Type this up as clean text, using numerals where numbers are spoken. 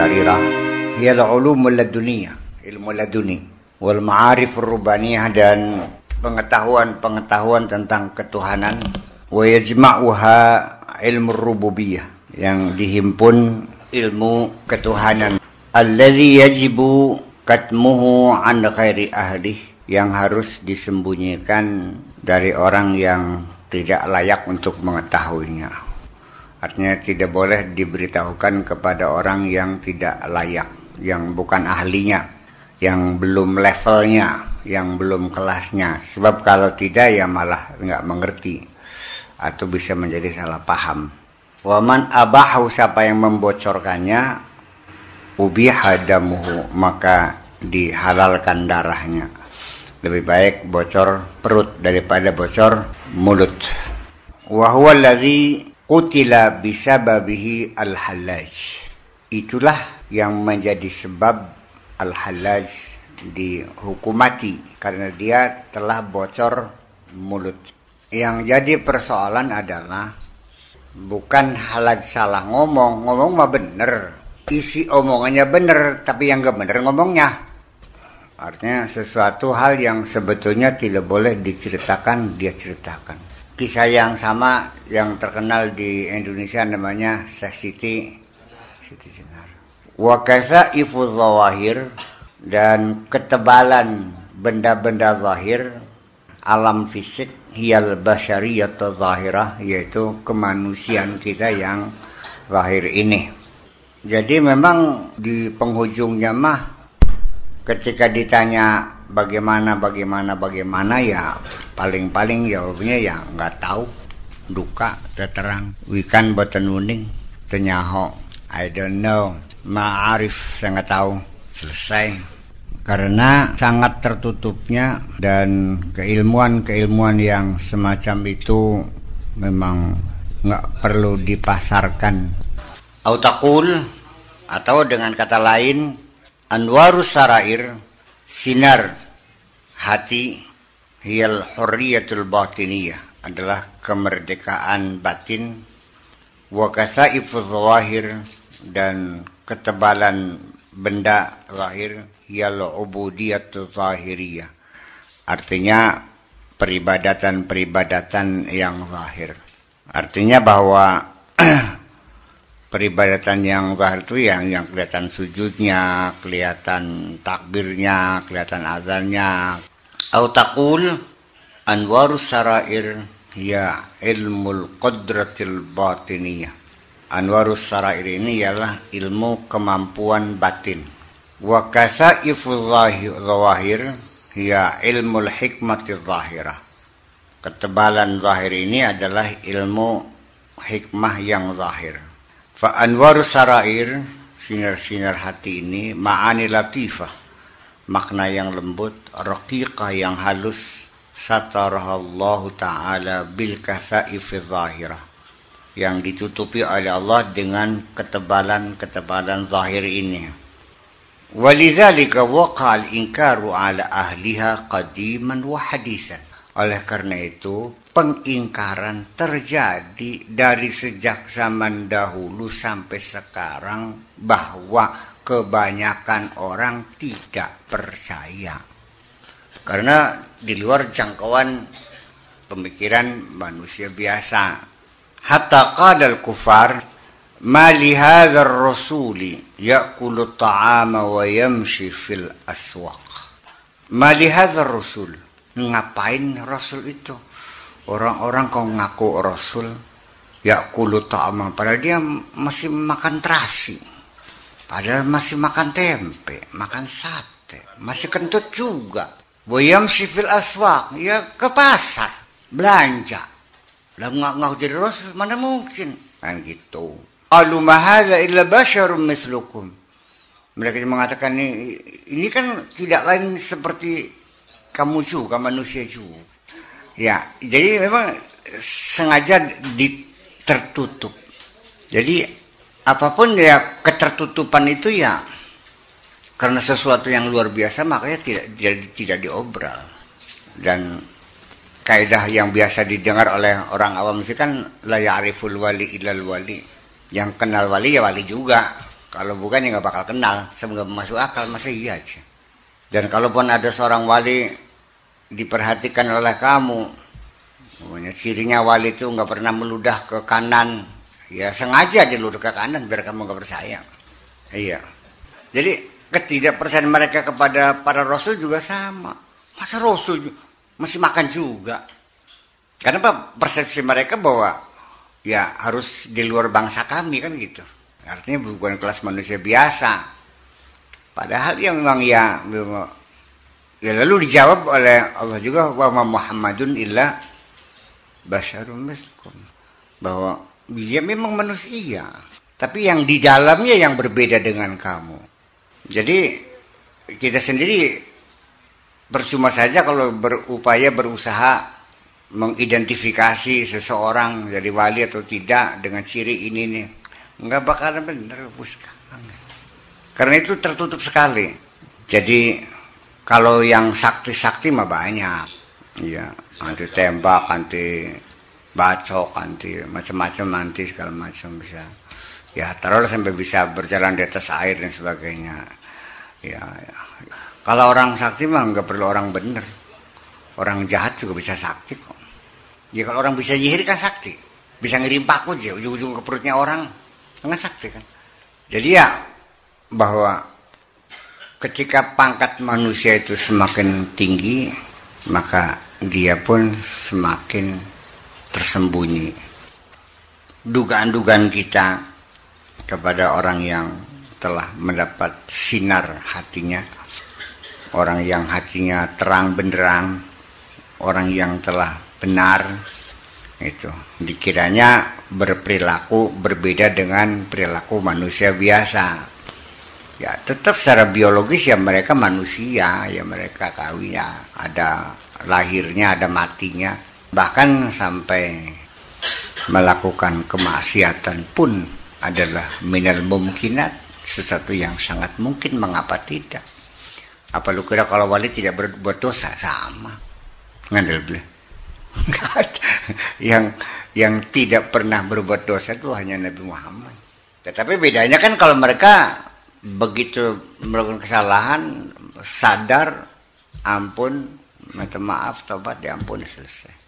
sarirah hiya al-ulumul laduniyah, ilmu laduni, wal ma'arifur rubaniyah, dan pengetahuan-pengetahuan tentang ketuhanan, wa yajma'uha ilmu rububiyah, yang dihimpun ilmu ketuhanan, alladzi yajibu katmuhu an ghairi ahlih, yang harus disembunyikan dari orang yang tidak layak untuk mengetahuinya. Artinya tidak boleh diberitahukan kepada orang yang tidak layak, yang bukan ahlinya, yang belum levelnya, yang belum kelasnya. Sebab kalau tidak ya malah nggak mengerti atau bisa menjadi salah paham. Waman abahu, siapa yang membocorkannya, ubiha damuhu, maka dihalalkan darahnya. Lebih baik bocor perut daripada bocor mulut. Wa huwa allazi qutila bisababihi al-Hallaj. Itulah yang menjadi sebab al-Hallaj dihukum mati karena dia telah bocor mulut. Yang jadi persoalan adalah bukan Hallaj salah ngomong mah bener, isi omongannya bener, tapi yang gak bener ngomongnya. Artinya sesuatu hal yang sebetulnya tidak boleh diceritakan, dia ceritakan. Kisah yang sama yang terkenal di Indonesia namanya Siti Jenar. Wa kasaifu zawahir, dan ketebalan benda-benda zahir, alam fisik, hiyal basyariyat zahirah, yaitu kemanusiaan kita yang zahir ini. Jadi memang di penghujungnya mah ketika ditanya bagaimana ya paling jawabnya ya nggak tahu, duka terang, wikan boten uning, tenyaho, I don't know, ma'arif, saya nggak tahu, selesai. Karena sangat tertutupnya, dan keilmuan yang semacam itu memang nggak perlu dipasarkan. Autaqul, atau dengan kata lain, anwarus sarair, sinar hati, hiyal hurriyatul batiniyah, adalah kemerdekaan batin, wa kasaifuz zawahir, dan ketebalan benda zahir, hiyal ubudiyatul zahiriyah, artinya peribadatan yang zahir. Artinya bahwa peribadatan yang zahir itu yang kelihatan sujudnya, kelihatan takbirnya, kelihatan azannya. Au taqul anwarus sarair hiya ilmul qadratil batiniyah. Anwarus sarair ini ialah ilmu kemampuan batin. Wa kasaifuz zawahir hiya ilmul hikmatil zahirah. Ketebalan zahir ini adalah ilmu hikmah yang zahir. Fa anwarus sarair, sinar-sinar hati ini, ma'ani latifah, makna yang lembut, raqiqah yang halus, satarahallahu ta'ala bil kasaifiz zahirah, yang ditutupi oleh Allah dengan ketebalan zahir ini. Walidzalika waqa'al inkaru ala ahliha qadiman wa hadisan. Oleh karena itu, pengingkaran terjadi dari sejak zaman dahulu sampai sekarang, bahwa kebanyakan orang tidak percaya. Karena di luar jangkauan pemikiran manusia biasa. Hatta qadal kufar, ma li hadzal rasuli ya'kulu ta'ama wa yamshi fil aswaq. Ma li hadzal rasul, ngapain rasul itu? Orang-orang kau ngaku rasul, ya'kulu ta'ama, padahal dia masih makan terasi, padahal masih makan tempe, makan sate, masih kentut juga. Wa yamshi fil aswaq, ya ke pasar belanja. Lah ngaku jadi rasul, mana mungkin? Kan gitu. Qalu ma hadza illa basharun mithlukum. Mereka mengatakan ini kan tidak lain seperti kamu juga, manusia juga. Ya, jadi memang sengaja tertutup. Jadi apapun ya, ketertutupan itu ya karena sesuatu yang luar biasa, makanya tidak diobral. Dan kaidah yang biasa didengar oleh orang awam itu kan la ya'riful wali illal wali. Yang kenal wali ya wali juga. Kalau bukan ya nggak bakal kenal, nggak masuk akal, masa iya aja. Dan kalaupun ada seorang wali diperhatikan oleh kamu, pokoknya cirinya wali itu nggak pernah meludah ke kanan, ya sengaja diludah ke kanan biar kamu nggak percaya. Iya. Jadi ketidakpercayaan mereka kepada para rasul juga sama. Masa rasul masih makan juga? Karena apa? Persepsi mereka bahwa ya harus di luar bangsa kami kan gitu. Artinya bukan kelas manusia biasa. Padahal ya memang ya lalu dijawab oleh Allah juga, wa ma Muhammadun illa basyarun mislukum, bahwa dia memang manusia, tapi yang di dalamnya yang berbeda dengan kamu. Jadi kita sendiri percuma saja kalau berusaha mengidentifikasi seseorang jadi wali atau tidak dengan ciri ini nih. Nggak bakalan bener, karena itu tertutup sekali. Jadi kalau yang sakti-sakti mah banyak, ya anti tembak, anti bacok, anti macam-macam, anti segala macam bisa. Ya taruhlah sampai bisa berjalan di atas air dan sebagainya. Ya. Kalau orang sakti mah nggak perlu orang bener, orang jahat juga bisa sakti kok. Ya kalau orang bisa nyihir kan sakti, bisa ngirim paku aja ujung-ujung ke perutnya orang, kan sakti kan. Jadi ya bahwa ketika pangkat manusia itu semakin tinggi, maka dia pun semakin tersembunyi. Dugaan-dugaan kita kepada orang yang telah mendapat sinar hatinya, orang yang hatinya terang benderang, orang yang telah benar, itu dikiranya berperilaku berbeda dengan perilaku manusia biasa. Ya tetap secara biologis ya mereka manusia, ya mereka kawin, ya ada lahirnya, ada matinya, bahkan sampai melakukan kemaksiatan pun adalah minal mumkinat, sesuatu yang sangat mungkin, mengapa tidak. Apa lu kira kalau wali tidak berbuat dosa? Sama, ngandel beli. yang tidak pernah berbuat dosa itu hanya Nabi Muhammad. Tetapi bedanya kan kalau mereka begitu melakukan kesalahan, sadar, ampun, minta maaf, tobat, diampuni, selesai.